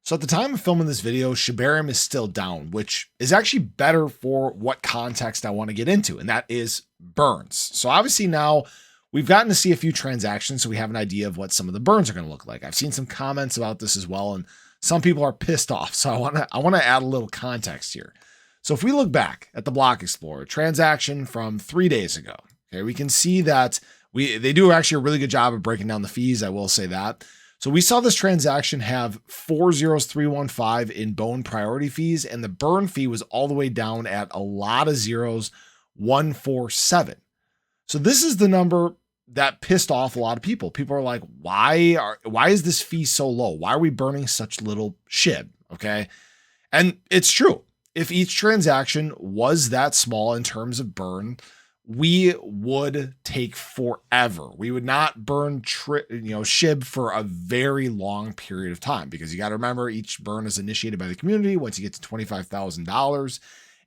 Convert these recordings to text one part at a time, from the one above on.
So at the time of filming this video, Shibarium is still down, which is actually better for what context I want to get into, and that is burns. So obviously now we've gotten to see a few transactions, so we have an idea of what some of the burns are going to look like. I've seen some comments about this as well, and some people are pissed off. So I want to add a little context here. So if we look back at the Block Explorer transaction from 3 days ago, okay, we can see that they do actually a really good job of breaking down the fees. I will say that. So we saw this transaction have 40315 in bone priority fees, and the burn fee was all the way down at a lot of zeros, 147. So this is the number that pissed off a lot of people. People are like, why is this fee so low? Why are we burning such little shib? Okay. And it's true. If each transaction was that small in terms of burn, we would take forever. We would not burn shib for a very long period of time, because you got to remember each burn is initiated by the community once you get to $25,000,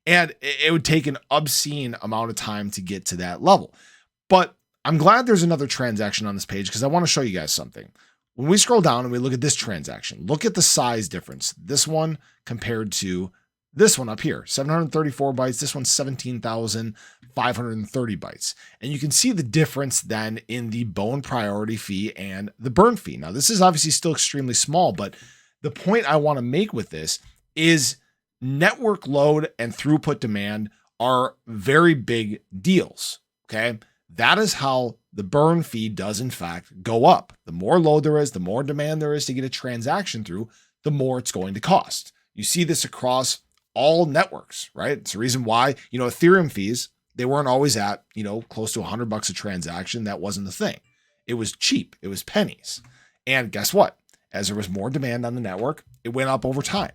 and it would take an obscene amount of time to get to that level. But I'm glad there's another transaction on this page, because I want to show you guys something. When we scroll down and we look at this transaction, look at the size difference. This one compared to this one up here, 734 bytes. This one's 17,530 bytes. And you can see the difference then in the bone priority fee and the burn fee. Now, this is obviously still extremely small, but the point I want to make with this is network load and throughput demand are very big deals. Okay. That is how the burn fee does in fact go up. The more load there is, the more demand there is to get a transaction through, the more it's going to cost. You see this across all networks, right? It's the reason why, Ethereum fees, they weren't always at, close to $100 a transaction. That wasn't the thing. It was cheap. It was pennies. And guess what? As there was more demand on the network, it went up over time.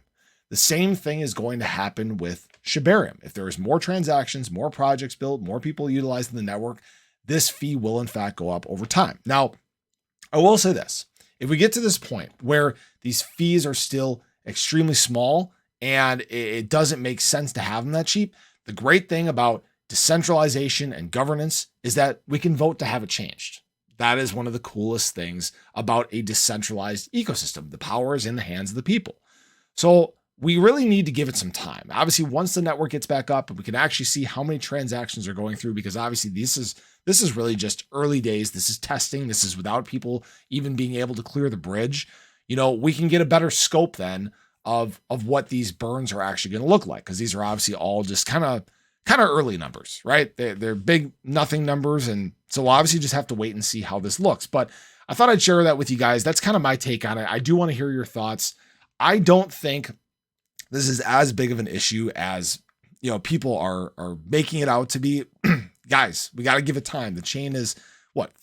The same thing is going to happen with Shibarium. If there is more transactions, more projects built, more people utilizing the network, this fee will in fact go up over time. Now, I will say this. If we get to this point where these fees are still extremely small and it doesn't make sense to have them that cheap, the great thing about decentralization and governance is that we can vote to have it changed. That is one of the coolest things about a decentralized ecosystem. The power is in the hands of the people. So we really need to give it some time. Obviously, once the network gets back up and we can actually see how many transactions are going through, because obviously this is really just early days. This is testing. This is without people even being able to clear the bridge. We can get a better scope then of what these burns are actually going to look like, because these are obviously all just kind of early numbers, right? They're big nothing numbers, and so we'll obviously just have to wait and see how this looks. But I thought I'd share that with you guys. That's kind of my take on it. I do want to hear your thoughts. I don't think this is as big of an issue as people are making it out to be. Guys, we got to give it time. The chain is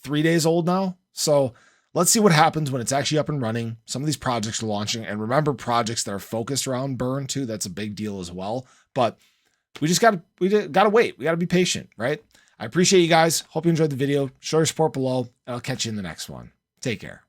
3 days old now, so let's see what happens when it's actually up and running. Some of these projects are launching, and remember, projects that are focused around burn too, that's a big deal as well. But we gotta wait. We gotta be patient, right? I appreciate you guys. Hope you enjoyed the video. Show your support below, and I'll catch you in the next one. Take care.